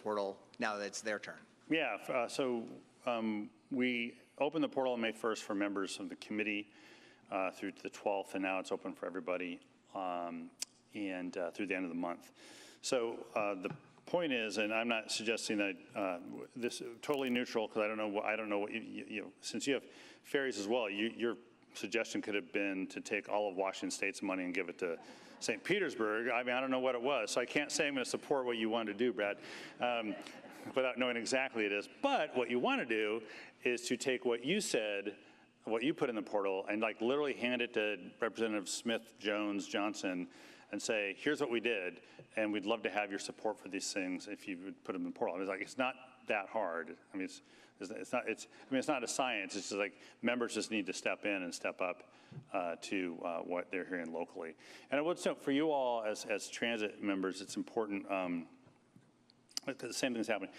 portal now that it's their turn? Yeah, we opened the portal on May 1st for members of the committee through to the 12th, and now it's open for everybody and through the end of the month. So the point is, and I'm not suggesting that this is totally neutral, because I don't know what since you have ferries as well, your suggestion could have been to take all of Washington State's money and give it to St. Petersburg. I mean, I don't know what it was, so I can't say I'm going to support what you want to do, Brad, without knowing exactly it is. But what you want to do is to take what you said, what you put in the portal, and like literally hand it to Representative Smith, Jones, Johnson, and say, here's what we did, and we'd love to have your support for these things if you would put them in the portal. I mean, it's not that hard. I mean, it's not a science. It's just like members just need to step in and step up to what they're hearing locally. And I would say for you all as transit members, it's important. The same thing's happening.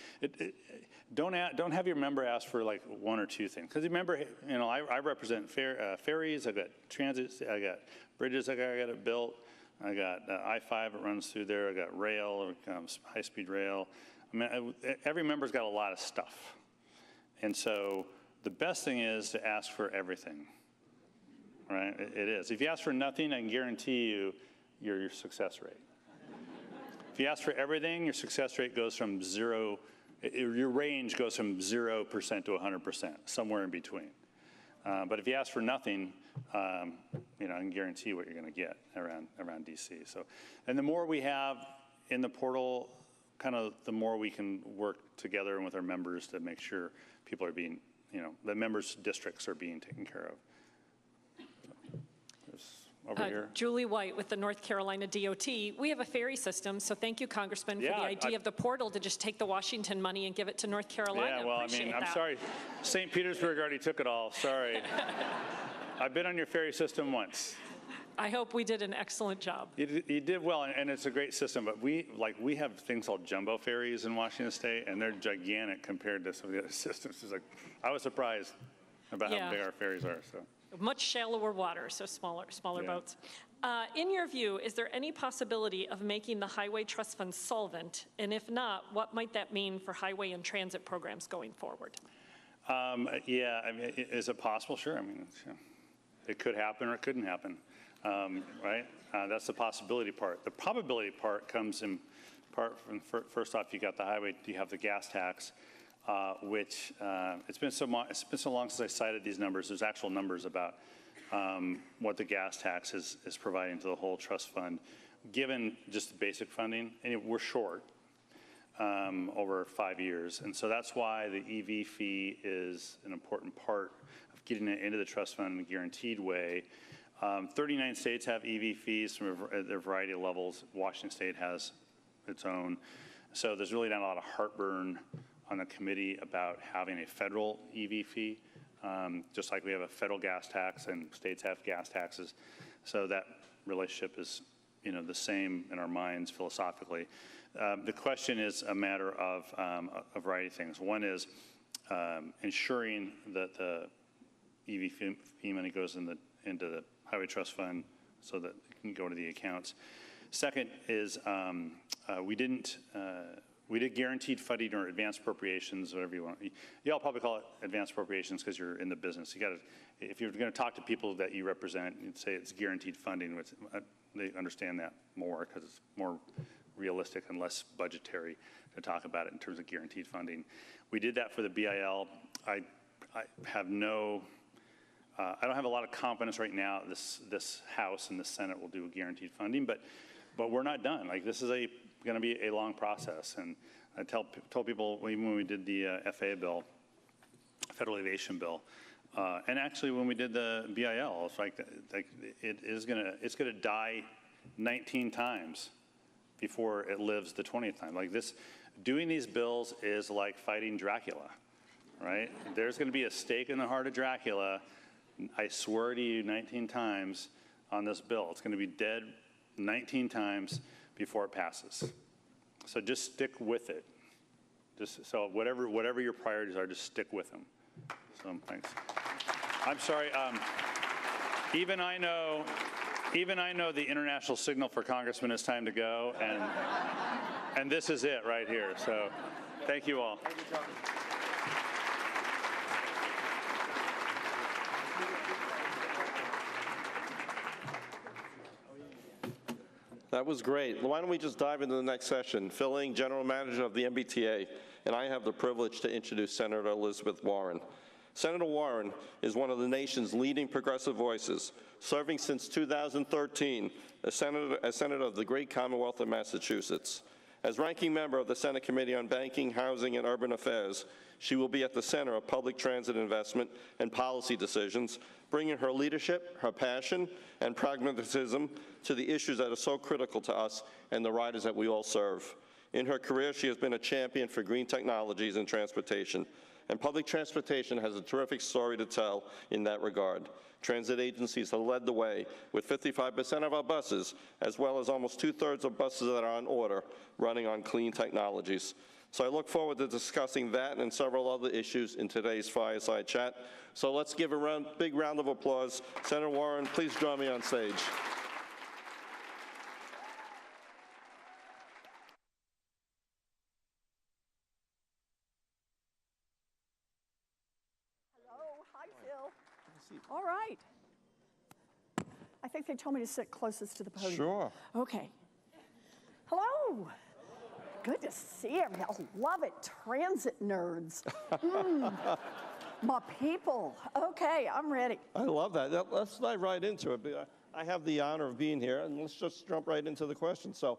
Don't have your member ask for like one or two things, because remember, I represent ferries. I got transits. I got bridges. I got it built. I got I-5 that runs through there. I got rail, high-speed rail. I mean, every member's got a lot of stuff. And so the best thing is to ask for everything, right? It is. If you ask for nothing, I can guarantee you your success rate. If you ask for everything, your success rate goes from zero, your range goes from 0% to 100%, somewhere in between. But if you ask for nothing, I can guarantee you what you're going to get around DC. So, and the more we have in the portal, kind of the more we can work together and with our members to make sure people are being, the members' districts are being taken care of. So, over here. Julie White with the North Carolina DOT. We have a ferry system, so thank you, Congressman, for the idea of the portal to just take the Washington money and give it to North Carolina. Yeah, well, I'm sorry. St. Petersburg already took it all. Sorry. I've been on your ferry system once. I hope we did an excellent job. You did well, and it's a great system, but we have things called jumbo ferries in Washington State, and they're gigantic compared to some of the other systems. It's like, I was surprised about how big our ferries are. So. Much shallower water, so smaller boats. In your view, is there any possibility of making the Highway Trust Fund solvent? And if not, what might that mean for highway and transit programs going forward? Yeah, I mean, is it possible? Sure. I mean, it could happen or it couldn't happen, right? That's the possibility part. The probability part comes in part from, first off, you got the highway, you have the gas tax, which it's been so long since I cited these numbers. There's actual numbers about what the gas tax is providing to the whole trust fund, given just the basic funding, and we're short over 5 years. And so that's why the EV fee is an important part of getting it into the trust fund in a guaranteed way. 39 states have EV fees from a variety of levels. Washington State has its own. So there's really not a lot of heartburn on the committee about having a federal EV fee, just like we have a federal gas tax and states have gas taxes. So that relationship is, the same in our minds philosophically. The question is a matter of a variety of things. One is ensuring that the EV fee money goes into the Highway Trust Fund so that it can go to the accounts. Second is we did guaranteed funding or advanced appropriations, whatever you want. You all probably call it advanced appropriations because you're in the business. If you're going to talk to people that you represent, you'd say it's guaranteed funding, which they understand that more because it's more realistic and less budgetary to talk about it in terms of guaranteed funding. We did that for the BIL. I don't have a lot of confidence right now this House and the Senate will do guaranteed funding, but we're not done. Like, this is going to be a long process, and I told people even when we did the FAA bill, Federal Aviation Bill, and actually when we did the BIL, it's like it's gonna die 19 times before it lives the 20th time. Like this, doing these bills is like fighting Dracula, right? There's going to be a stake in the heart of Dracula. I swear to you 19 times on this bill. It's going to be dead 19 times before it passes. So just stick with it. So whatever your priorities are, just stick with them. So thanks. I'm sorry. Even I know the international signal for Congressman it's time to go, and And this is it right here. So thank you all. Thank you, Tony. That was great. Why don't we just dive into the next session? Phil Ng, General Manager of the MBTA, and I have the privilege to introduce Senator Elizabeth Warren. Senator Warren is one of the nation's leading progressive voices, serving since 2013 as Senator of the great Commonwealth of Massachusetts. As ranking member of the Senate Committee on Banking, Housing, and Urban Affairs, she will be at the center of public transit investment and policy decisions, bringing her leadership, her passion, and pragmatism to the issues that are so critical to us and the riders that we all serve. In her career, she has been a champion for green technologies in transportation, and public transportation has a terrific story to tell in that regard. Transit agencies have led the way with 55% of our buses, as well as almost 2/3 of buses that are on order, running on clean technologies. So I look forward to discussing that and several other issues in today's Fireside Chat. So let's give a big round of applause. Senator Warren, please join me on stage. Hello, hi Phil. All right. I think they told me to sit closest to the podium. Sure. Okay. Hello. Good to see everybody. I love it. Transit nerds. My people. Okay, I'm ready. I love that. Let's dive right into it. I have the honor of being here, and let's just jump right into the question. So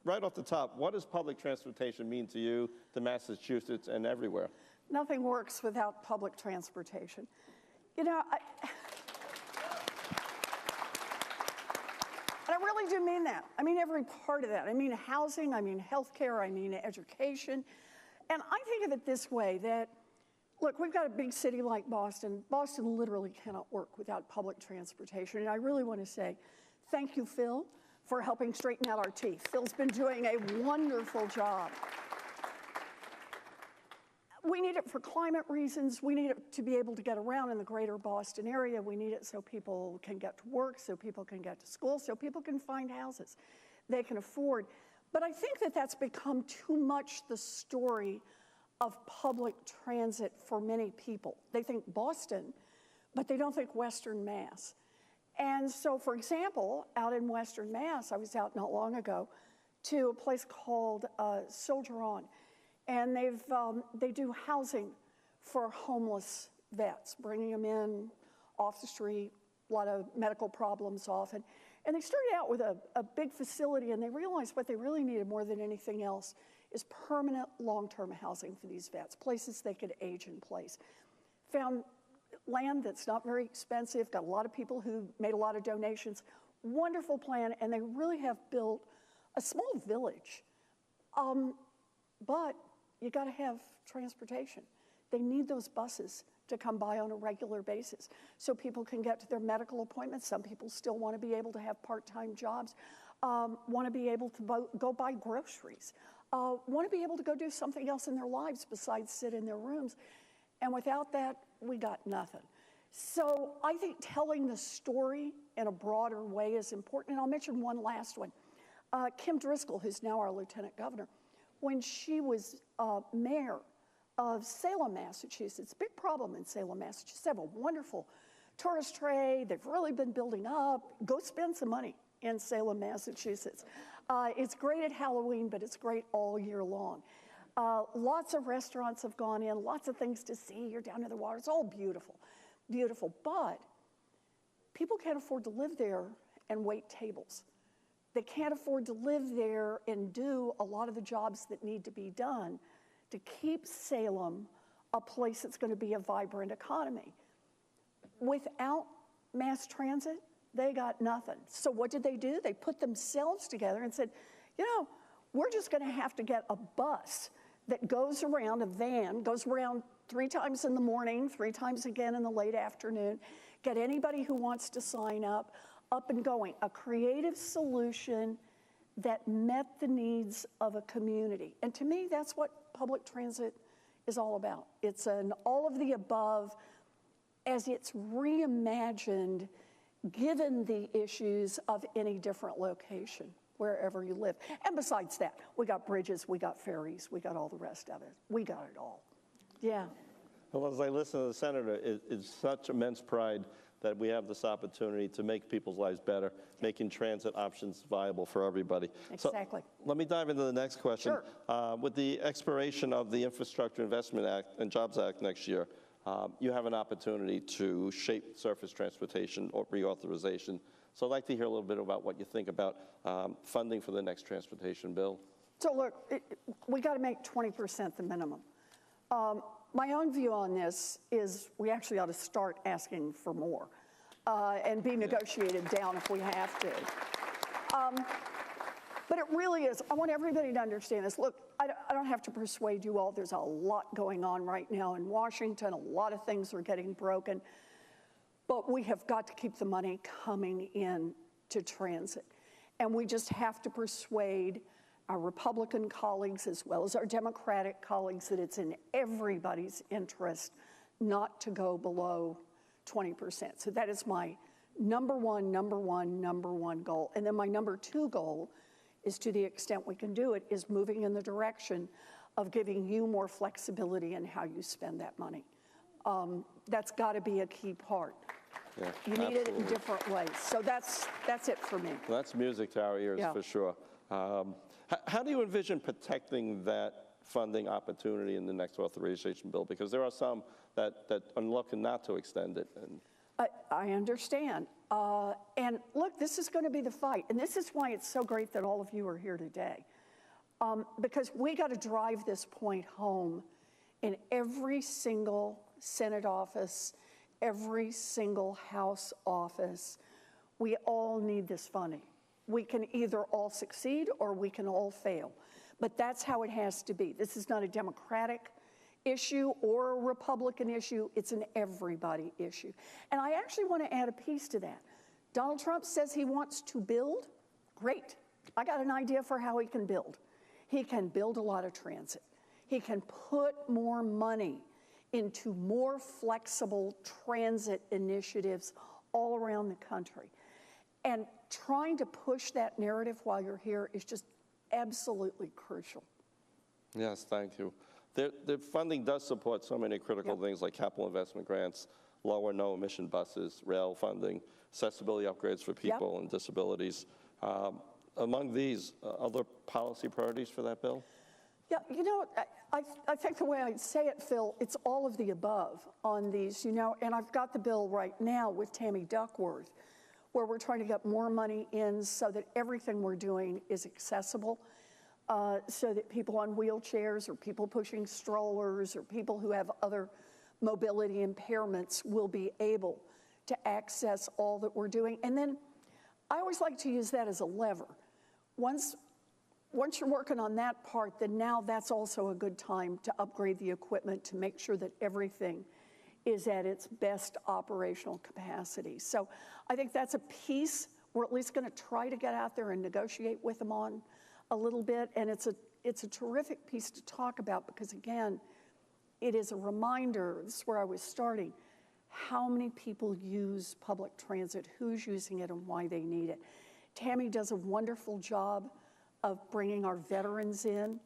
right off the top, what does public transportation mean to you, to Massachusetts, and everywhere? Nothing works without public transportation. You know, and I really do mean that. I mean every part of that. I mean housing, I mean healthcare, I mean education. And I think of it this way, that, look, we've got a big city like Boston. Boston literally cannot work without public transportation. And I really want to say thank you, Phil, for helping straighten out our teeth. Phil's been doing a wonderful job. We need it for climate reasons. We need it to be able to get around in the greater Boston area. We need it so people can get to work, so people can get to school, so people can find houses they can afford. But I think that that's become too much the story of public transit for many people. They think Boston, but they don't think Western Mass. And so, for example, out in Western Mass, I was out not long ago to a place called Soldier On. And they do housing for homeless vets, bringing them in off the street, a lot of medical problems often. And they started out with a big facility, and they realized what they really needed more than anything else is permanent long-term housing for these vets, places they could age in place. Found land that's not very expensive, got a lot of people who made a lot of donations. Wonderful plan, and they really have built a small village. But you got to have transportation. They need those buses to come by on a regular basis so people can get to their medical appointments. Some people still want to be able to have part-time jobs, want to be able to go buy groceries, want to be able to go do something else in their lives besides sit in their rooms. And without that, we got nothing. So I think telling the story in a broader way is important. And I'll mention one last one. Kim Driscoll, who's now our lieutenant governor, when she was mayor of Salem, Massachusetts, big problem in Salem, Massachusetts. They have a wonderful tourist trade. They've really been building up. Go spend some money in Salem, Massachusetts. It's great at Halloween, but it's great all year long. Lots of restaurants have gone in, lots of things to see. You're down to the water. It's all beautiful, beautiful. But people can't afford to live there and wait tables. They can't afford to live there and do a lot of the jobs that need to be done to keep Salem a place that's going to be a vibrant economy. Without mass transit, they got nothing. So what did they do? They put themselves together and said, you know, we're just going to have to get a bus that goes around, a van, goes around 3 times in the morning, 3 times again in the late afternoon, get anybody who wants to sign up and going. A creative solution that met the needs of a community. And to me, that's what public transit is all about. It's an all of the above as it's reimagined given the issues of any different location. wherever you live. And besides that, we got bridges, we got ferries, we got all the rest of it. We got it all. Yeah. Well, as I listen to the senator, it's such immense pride that we have this opportunity to make people's lives better, making transit options viable for everybody. Exactly. So let me dive into the next question. Sure. With the expiration of the Infrastructure Investment Act and Jobs Act next year, you have an opportunity to shape surface transportation or reauthorization. So I'd like to hear a little bit about what you think about funding for the next transportation bill. So look, we got to make 20% the minimum. My own view on this is we actually ought to start asking for more and be negotiated down if we have to. But it really is, I want everybody to understand this. Look, I don't have to persuade you all. There's a lot going on right now in Washington. A lot of things are getting broken. But we have got to keep the money coming in to transit. And we just have to persuade our Republican colleagues as well as our Democratic colleagues that it's in everybody's interest not to go below 20%. So that is my number one goal. And then my number two goal is, to the extent we can do it, is moving in the direction of giving you more flexibility in how you spend that money. That's got to be a key part. Yeah, you need it in different ways. So that's it for me. Well, that's music to our ears, for sure. How do you envision protecting that funding opportunity in the next authorization bill? Because there are some that are looking not to extend it. And I understand. And look, this is going to be the fight. And this is why it's so great that all of you are here today. Because we got to drive this point home in every single Senate office, every single House office. We all need this funding. We can either all succeed or we can all fail. But that's how it has to be. This is not a Democratic issue or a Republican issue. It's an everybody issue. And I actually want to add a piece to that. Donald Trump says he wants to build. Great. I got an idea for how he can build. He can build a lot of transit. He can put more money into more flexible transit initiatives all around the country. And trying to push that narrative while you're here is just absolutely crucial. yes, thank you. The funding does support so many critical things like capital investment grants, low or no emission buses, rail funding, accessibility upgrades for people and disabilities. Among these, other policy priorities for that bill? Yeah, you know, I think the way I'd say it, Phil, it's all of the above on these, you know, and I've got the bill right now with Tammy Duckworth, where we're trying to get more money in so that everything we're doing is accessible, so that people on wheelchairs or people pushing strollers or people who have other mobility impairments will be able to access all that we're doing. And then I always like to use that as a lever. Once you're working on that part, then now that's also a good time to upgrade the equipment to make sure that everything is at its best operational capacity. So I think that's a piece we're at least going to try to get out there and negotiate with them on a little bit. And it's a terrific piece to talk about because, again, it is a reminder, this is where I was starting, how many people use public transit, who's using it, and why they need it. Tammy does a wonderful job of bringing our veterans in,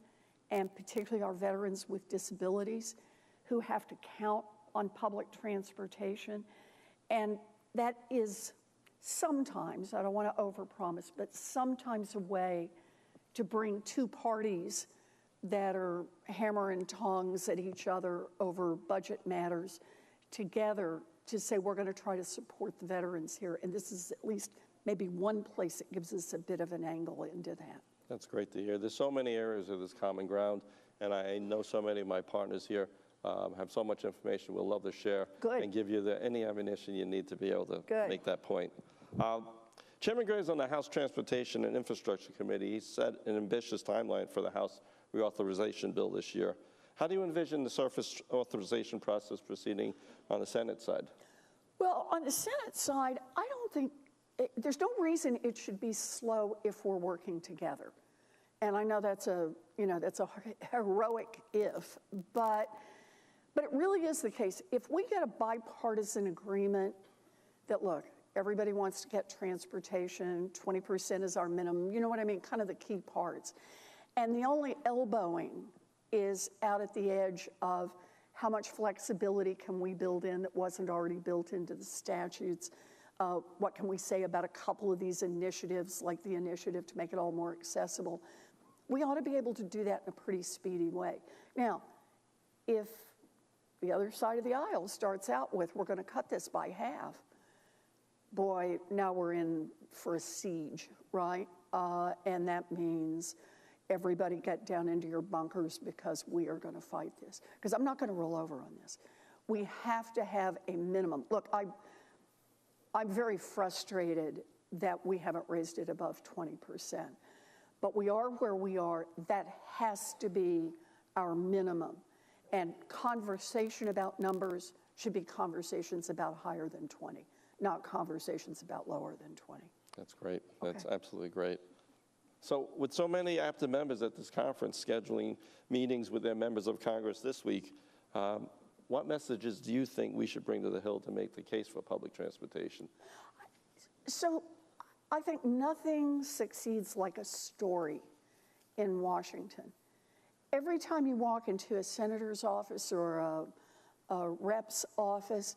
and particularly our veterans with disabilities who have to count on public transportation. And that is sometimes, I don't want to overpromise, but sometimes a way to bring two parties that are hammer and tongs at each other over budget matters together to say we're going to try to support the veterans here. And this is at least maybe one place that gives us a bit of an angle into that. That's great to hear. There's so many areas of this common ground, and I know so many of my partners here have so much information we'll love to share and give you any ammunition you need to be able to make that point. Chairman Gray is on the House Transportation and Infrastructure Committee. He set an ambitious timeline for the House reauthorization bill this year. How do you envision the surface authorization process proceeding on the Senate side? Well, on the Senate side, I don't think, there's no reason it should be slow if we're working together. And I know that's a heroic if, but it really is the case. If we get a bipartisan agreement that, look, Everybody wants to get transportation, 20% is our minimum, you know what I mean, kind of the key parts. And the only elbowing is out at the edge of how much flexibility can we build in that wasn't already built into the statutes. What can we say about a couple of these initiatives, like the initiative to make it all more accessible? We ought to be able to do that in a pretty speedy way. Now, if the other side of the aisle starts out with, we're going to cut this by half, boy, now we're in for a siege, right? And that means everybody get down into your bunkers because we are going to fight this. Because I'm not going to roll over on this. We have to have a minimum. Look, I'm very frustrated that we haven't raised it above 20%. But we are where we are. That has to be our minimum. And conversation about numbers should be conversations about higher than 20, not conversations about lower than 20. That's great. That's absolutely great. So with so many APTA members at this conference scheduling meetings with their members of Congress this week, what messages do you think we should bring to the Hill to make the case for public transportation? So I think nothing succeeds like a story in Washington. Every time you walk into a senator's office or a rep's office,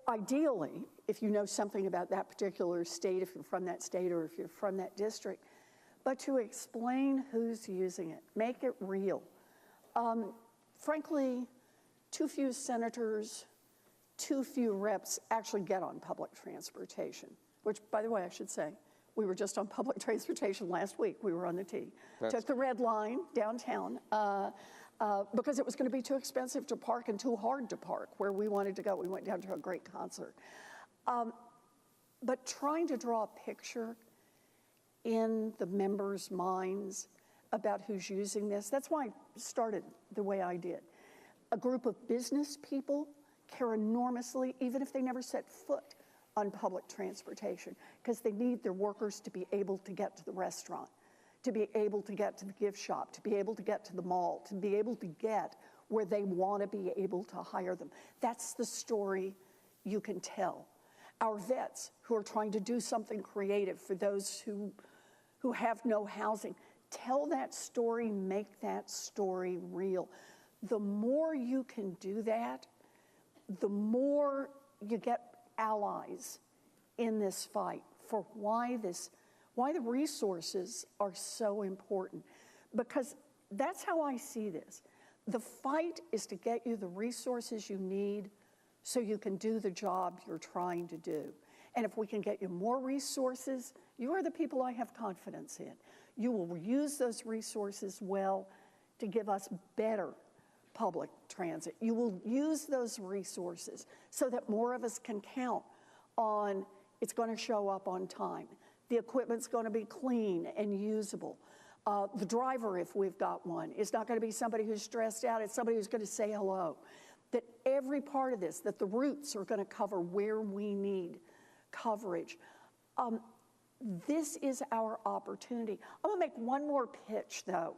ideally, if you know something about that particular state, if you're from that state or if you're from that district, but to explain who's using it, make it real. Frankly, too few senators, too few reps actually get on public transportation, which, by the way, I should say, we were just on public transportation last week. We were on the T. Took the red line downtown because it was going to be too expensive to park and too hard to park where we wanted to go. We went down to a great concert. But trying to draw a picture in the members' minds about who's using this, that's why I started the way I did. A group of business people care enormously, even if they never set foot on public transportation, because they need their workers to be able to get to the restaurant, to be able to get to the gift shop, to be able to get to the mall, to be able to get where they want to be able to hire them. That's the story you can tell. Our vets who are trying to do something creative for those who have no housing, tell that story, make that story real. The more you can do that, the more you get allies in this fight for why the resources are so important. Because that's how I see this. The fight is to get you the resources you need so you can do the job you're trying to do. And if we can get you more resources, you are the people I have confidence in. You will use those resources well to give us better public transit. You will use those resources so that more of us can count on it's going to show up on time. The equipment's going to be clean and usable. The driver, if we've got one, is not going to be somebody who's stressed out. It's somebody who's going to say hello. That every part of this, that the routes are going to cover where we need coverage. This is our opportunity. I'm going to make one more pitch, though,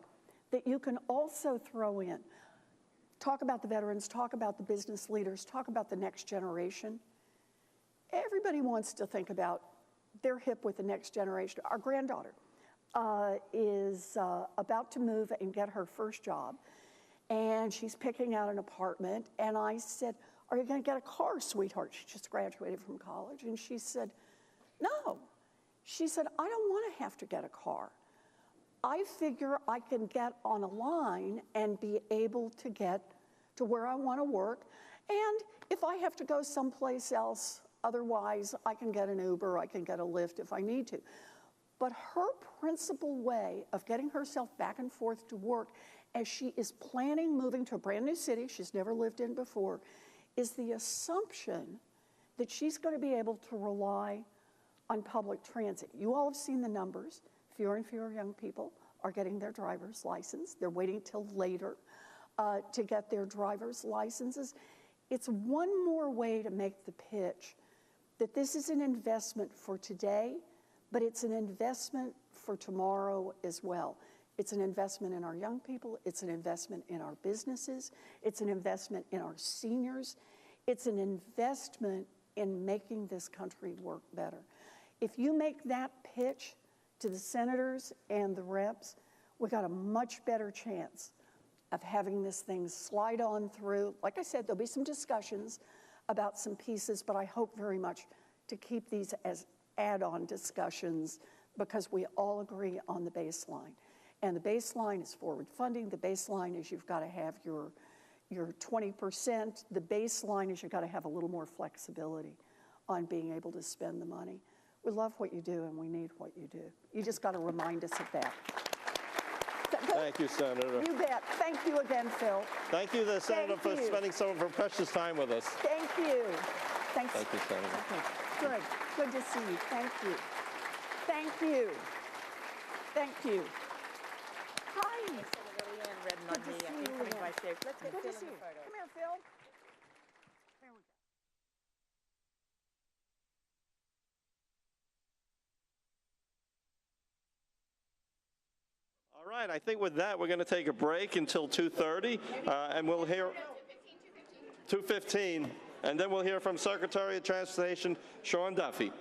that you can also throw in. Talk about the veterans, talk about the business leaders, talk about the next generation. Everybody wants to think about their hip with the next generation. Our granddaughter is about to move and get her first job, and she's picking out an apartment, and I said, "Are you going to get a car, sweetheart?" She just graduated from college, and she said, "No." She said, "I don't want to have to get a car. I figure I can get on a line and be able to get to where I want to work. And if I have to go someplace else, otherwise I can get an Uber, I can get a Lyft if I need to." But her principal way of getting herself back and forth to work as she is planning moving to a brand new city she's never lived in before is the assumption that she's going to be able to rely on public transit. You all have seen the numbers. Fewer and fewer young people are getting their driver's license. They're waiting till later to get their driver's licenses. It's one more way to make the pitch that this is an investment for today, but it's an investment for tomorrow as well. It's an investment in our young people. It's an investment in our businesses. It's an investment in our seniors. It's an investment in making this country work better. If you make that pitch to the senators and the reps, we got a much better chance of having this thing slide on through. Like I said, there'll be some discussions about some pieces, but I hope very much to keep these as add-on discussions because we all agree on the baseline. And the baseline is forward funding. The baseline is you've got to have your 20%. The baseline is you've got to have a little more flexibility on being able to spend the money. We love what you do and we need what you do. You just got to remind us of that. Thank you, Senator. You bet. Thank you again, Phil. Thank you, Senator, for spending some of her precious time with us. Thank you. Thanks. Thank you, Senator. Okay. Good. Good to see you. Thank you. Thank you. Thank you. Hi. Senator Leanne Redden on Good to the see you, incoming Leanne. vice chair. Let's get Good Phil to in see the you. photo. Come here, Phil. There we go. All right, I think with that, we're going to take a break until 2:30, and we'll hear 2:15, and then we'll hear from Secretary of Transportation, Sean Duffy.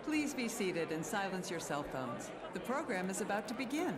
Please be seated and silence your cell phones. The program is about to begin.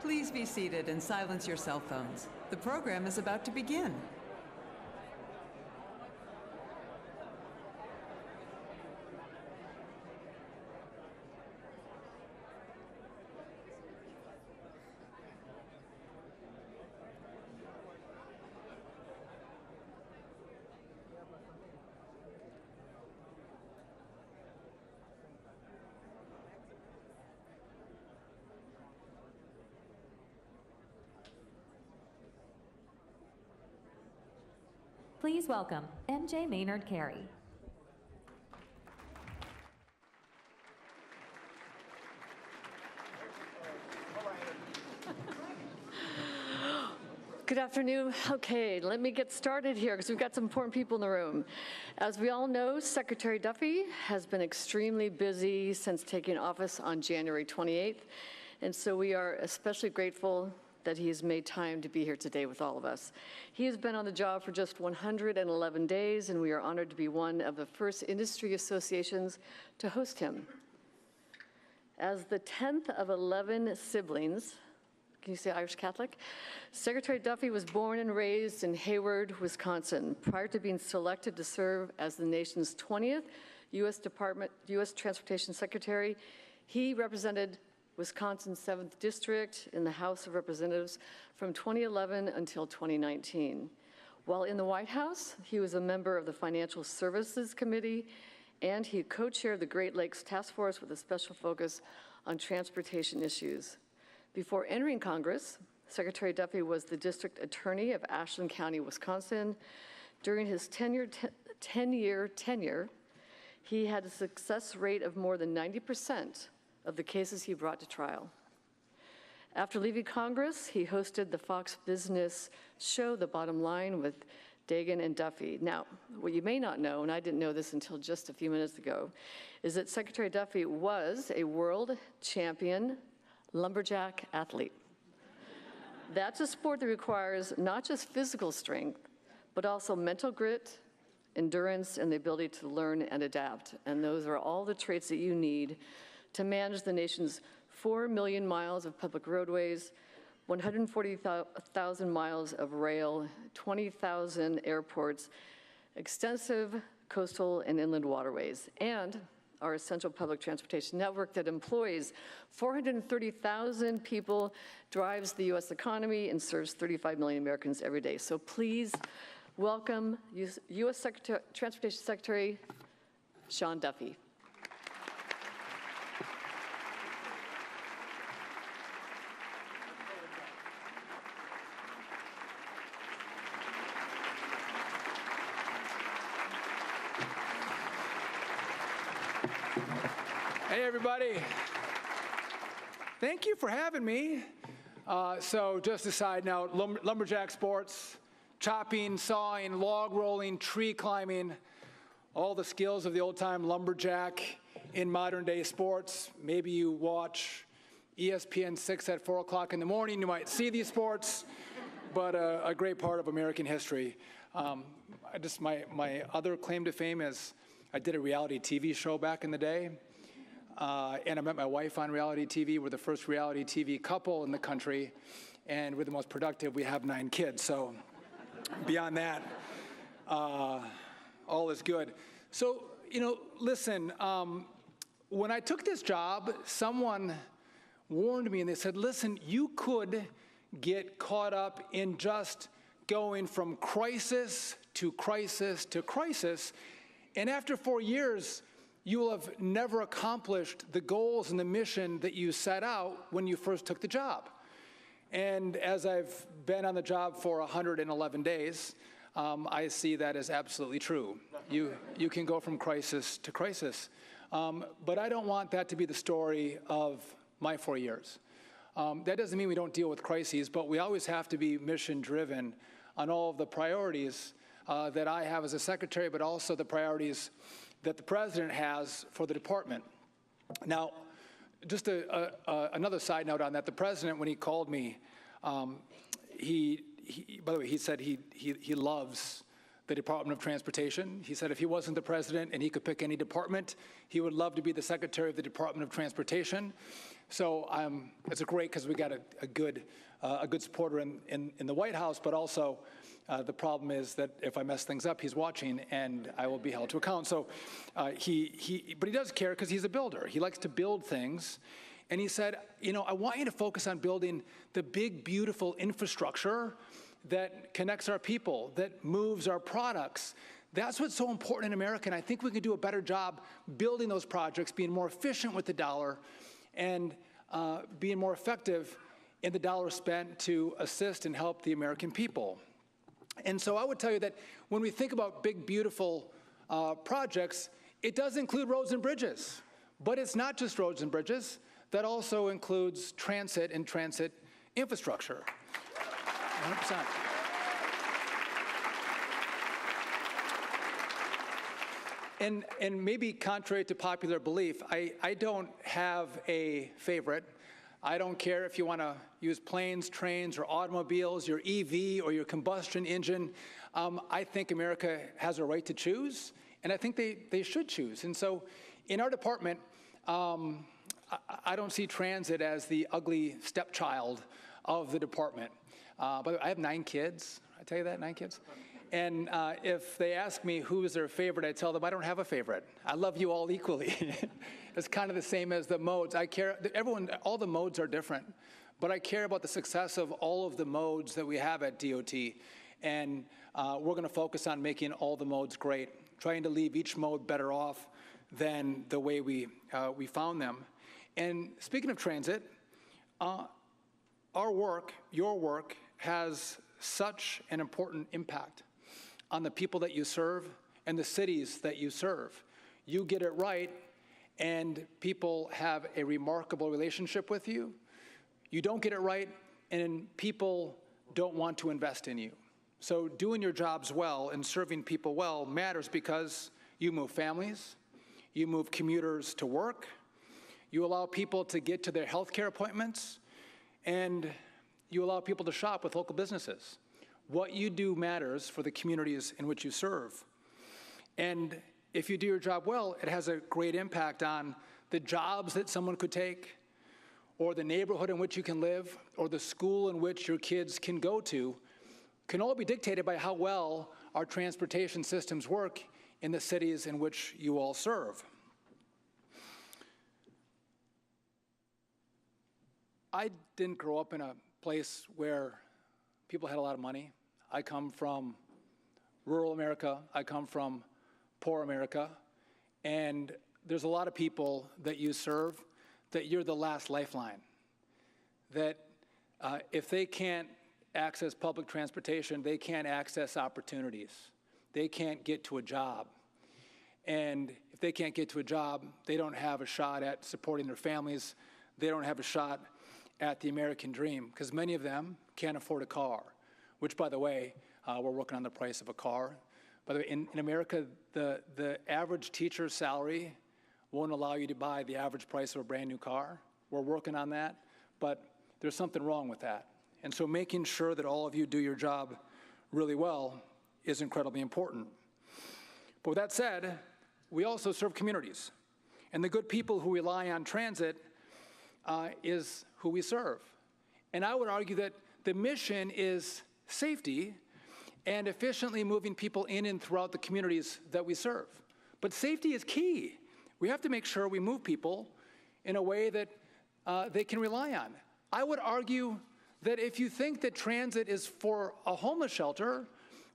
Please be seated and silence your cell phones. The program is about to begin. Please welcome MJ Maynard Carey. Good afternoon. Okay, let me get started here because we've got some important people in the room. As we all know, Secretary Duffy has been extremely busy since taking office on January 28th, and so we are especially grateful that he has made time to be here today with all of us. He has been on the job for just 111 days, and we are honored to be one of the first industry associations to host him. As the 10th of 11 siblings, can you say Irish Catholic? Secretary Duffy was born and raised in Hayward, Wisconsin. Prior to being selected to serve as the nation's 20th U.S. Transportation Secretary, he represented Wisconsin's 7th District in the House of Representatives from 2011 until 2019. While in the White House, he was a member of the Financial Services Committee, and he co-chaired the Great Lakes Task Force with a special focus on transportation issues. Before entering Congress, Secretary Duffy was the district attorney of Ashland County, Wisconsin. During his 10-year tenure, he had a success rate of more than 90% of the cases he brought to trial. After leaving Congress, he hosted the Fox business show, The Bottom Line, with Dagan and Duffy. Now, what you may not know, and I didn't know this until just a few minutes ago, is that Secretary Duffy was a world champion lumberjack athlete. That's a sport that requires not just physical strength, but also mental grit, endurance, and the ability to learn and adapt. And those are all the traits that you need to manage the nation's 4 million miles of public roadways, 140,000 miles of rail, 20,000 airports, extensive coastal and inland waterways, and our essential public transportation network that employs 430,000 people, drives the U.S. economy, and serves 35 million Americans every day. So please welcome U.S. Transportation Secretary Sean Duffy. Hey, everybody. Thank you for having me. So just a side note, lumberjack sports, chopping, sawing, log rolling, tree climbing, all the skills of the old-time lumberjack in modern-day sports. Maybe you watch ESPN 6 at 4 o'clock in the morning. You might see these sports, but a great part of American history. My other claim to fame is I did a reality TV show back in the day, and I met my wife on reality TV. We're the first reality TV couple in the country, and we're the most productive. We have 9 kids, so beyond that, all is good. So, listen, when I took this job, someone warned me and they said, listen, you could get caught up in just going from crisis to crisis to crisis, and after 4 years, you will have never accomplished the goals and the mission that you set out when you first took the job. And as I've been on the job for 111 days, I see that as absolutely true. You can go from crisis to crisis. But I don't want that to be the story of my 4 years. That doesn't mean we don't deal with crises, but we always have to be mission-driven on all of the priorities that I have as a secretary, but also the priorities that the president has for the department. Now, just another side note on that, the president, when he called me, by the way, he said he loves the Department of Transportation. He said if he wasn't the president and he could pick any department, he would love to be the secretary of the Department of Transportation. So it's great because we got a good supporter in the White House, but also the problem is that if I mess things up, he's watching and I will be held to account. So but he does care because he's a builder. He likes to build things. And he said, I want you to focus on building the big, beautiful infrastructure that connects our people, that moves our products. That's what's so important in America, and I think we can do a better job building those projects, being more efficient with the dollar, and being more effective in the dollar spent to assist and help the American people. And so I would tell you that when we think about big, beautiful projects, it does include roads and bridges. But it's not just roads and bridges. That also includes transit and transit infrastructure. 100%. And maybe contrary to popular belief, I don't have a favorite. I don't care if you want to use planes, trains, or automobiles, your EV or your combustion engine. I think America has a right to choose, and I think they should choose. And so in our department, I don't see transit as the ugly stepchild of the department. By the way, I have 9 kids. I tell you that, 9 kids? And if they ask me who is their favorite, I tell them I don't have a favorite. I love you all equally. It's kind of the same as the modes. I care, all the modes are different, but I care about the success of all of the modes that we have at DOT. And we're going to focus on making all the modes great, trying to leave each mode better off than the way we found them. And speaking of transit, our work, your work, has such an important impact on the people that you serve and the cities that you serve. You get it right, and people have a remarkable relationship with you. You don't get it right, and people don't want to invest in you. So doing your jobs well and serving people well matters because you move families, you move commuters to work, you allow people to get to their health care appointments, and you allow people to shop with local businesses. What you do matters for the communities in which you serve. And if you do your job well, it has a great impact on the jobs that someone could take, or the neighborhood in which you can live, or the school in which your kids can go to, can all be dictated by how well our transportation systems work in the cities in which you all serve. I didn't grow up in a place where people had a lot of money. I come from rural America. I come from poor America. And there's a lot of people that you serve that you're the last lifeline. That if they can't access public transportation, they can't access opportunities. They can't get to a job. And if they can't get to a job, they don't have a shot at supporting their families. They don't have a shot at the American dream, because many of them can't afford a car, which, by the way, we're working on the price of a car. By the way, in America, the average teacher's salary won't allow you to buy the average price of a brand new car. We're working on that, but there's something wrong with that. And so making sure that all of you do your job really well is incredibly important. But with that said, we also serve communities. And the good people who rely on transit is who we serve. And I would argue that the mission is safety and efficiently moving people in and throughout the communities that we serve. But safety is key. We have to make sure we move people in a way that they can rely on. I would argue that if you think that transit is for a homeless shelter,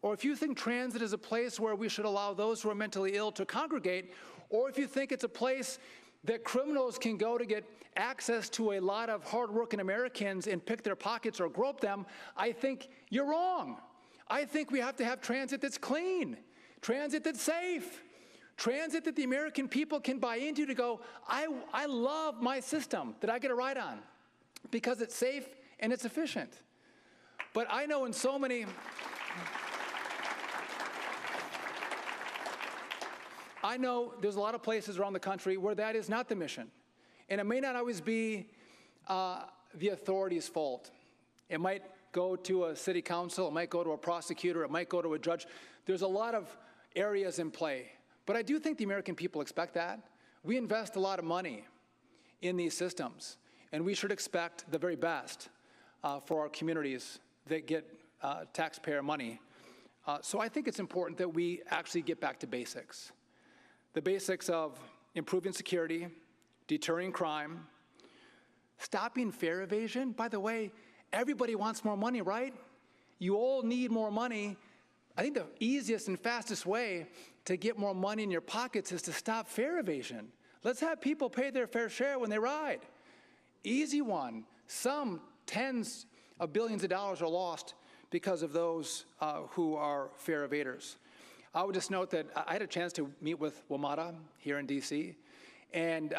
or if you think transit is a place where we should allow those who are mentally ill to congregate, or if you think it's a place that criminals can go to get access to a lot of hardworking Americans and pick their pockets or grope them, I think you're wrong. I think we have to have transit that's clean, transit that's safe, transit that the American people can buy into to go, I love my system that I get a ride on because it's safe and it's efficient. But I know in so many, I know there's a lot of places around the country where that is not the mission. And it may not always be the authorities' fault. It might go to a city council, it might go to a prosecutor, it might go to a judge. There's a lot of areas in play. But I do think the American people expect that. We invest a lot of money in these systems, and we should expect the very best for our communities that get taxpayer money. So I think it's important that we actually get back to basics. The basics of improving security, deterring crime, stopping fare evasion. By the way, everybody wants more money, right? You all need more money. I think the easiest and fastest way to get more money in your pockets is to stop fare evasion. Let's have people pay their fair share when they ride. Easy one. Some tens of billions of dollars are lost because of those who are fare evaders. I would just note that I had a chance to meet with WMATA here in DC, and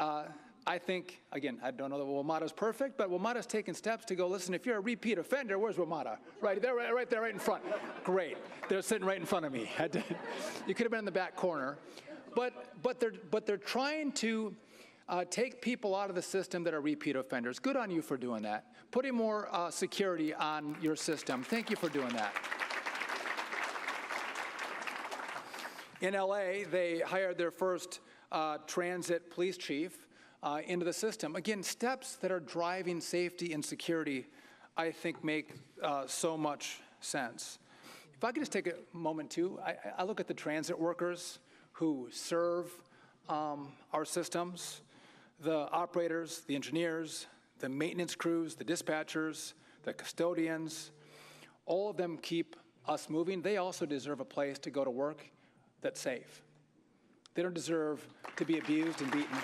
I think, again, I don't know that WMATA's perfect, but WMATA's taken steps to go, listen, if you're a repeat offender, where's WMATA? Right there, right there, right in front. Great. They're sitting right in front of me. You could have been in the back corner. But they're trying to take people out of the system that are repeat offenders. Good on you for doing that. Putting more security on your system. Thank you for doing that. In LA, they hired their first transit police chief into the system. Again, steps that are driving safety and security, I think, make so much sense. If I could just take a moment, too, I look at the transit workers who serve our systems, the operators, the engineers, the maintenance crews, the dispatchers, the custodians. All of them keep us moving. They also deserve a place to go to work that's safe. They don't deserve to be abused and beaten.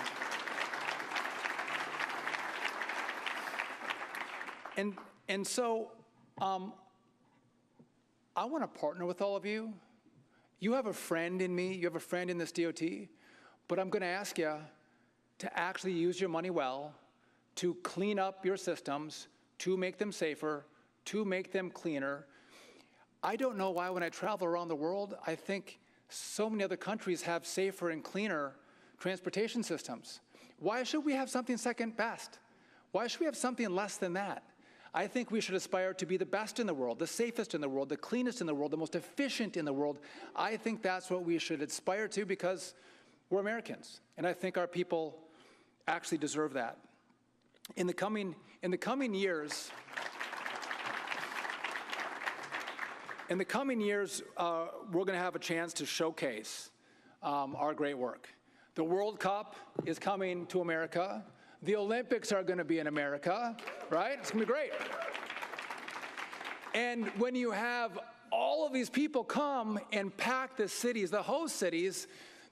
And so I want to partner with all of you. You have a friend in me. You have a friend in this DOT. But I'm going to ask you to actually use your money well, to clean up your systems, to make them safer, to make them cleaner. I don't know why when I travel around the world, I think so many other countries have safer and cleaner transportation systems. Why should we have something second best? Why should we have something less than that? I think we should aspire to be the best in the world, the safest in the world, the cleanest in the world, the most efficient in the world. I think that's what we should aspire to because we're Americans, and I think our people actually deserve that. In the coming years, we're going to have a chance to showcase our great work. The World Cup is coming to America. The Olympics are going to be in America, right? It's going to be great. And when you have all of these people come and pack the cities, the host cities,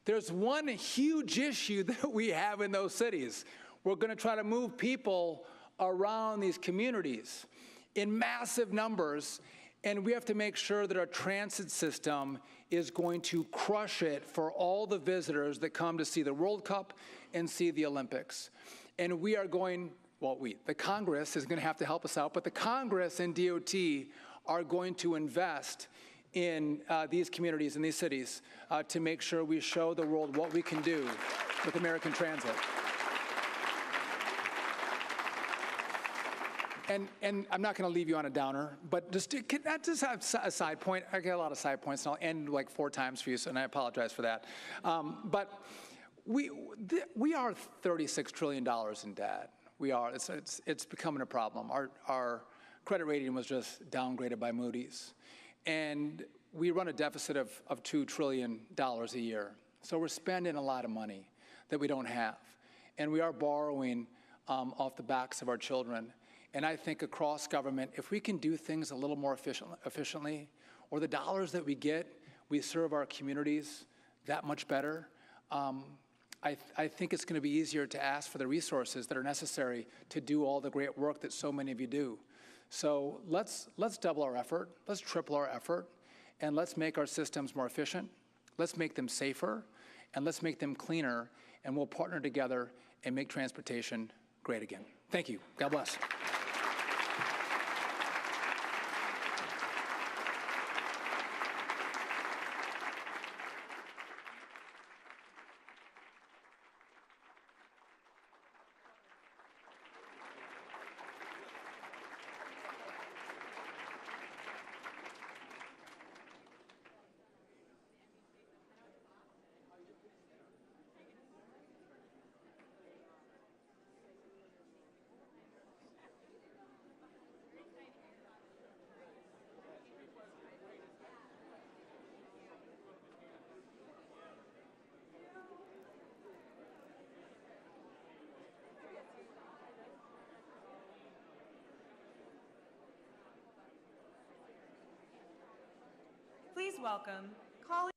there's one huge issue that we have in those cities. We're going to try to move people around these communities in massive numbers, and we have to make sure that our transit system is going to crush it for all the visitors that come to see the World Cup and see the Olympics. And we are going, the Congress is going to have to help us out, but the Congress and DOT are going to invest in these communities and these cities to make sure we show the world what we can do with American transit. And I'm not going to leave you on a downer, but can I just have a side point? I get a lot of side points, and I'll end like 4 times for you, and I apologize for that. But we are $36 trillion in debt. We are. It's becoming a problem. Our credit rating was just downgraded by Moody's, and we run a deficit of $2 trillion a year. So we're spending a lot of money that we don't have, and we are borrowing off the backs of our children. And I think across government, if we can do things a little more efficiently, or the dollars that we get, we serve our communities that much better, I think it's going to be easier to ask for the resources that are necessary to do all the great work that so many of you do. So let's double our effort, let's triple our effort, and let's make our systems more efficient, let's make them safer, and let's make them cleaner, and we'll partner together and make transportation great again. Thank you. God bless. Please welcome colleagues.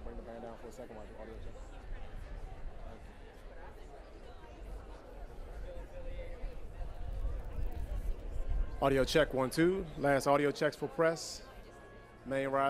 Bring the band down for a second while the audio check. Audio check 1, 2. Last audio checks for press. Main rise.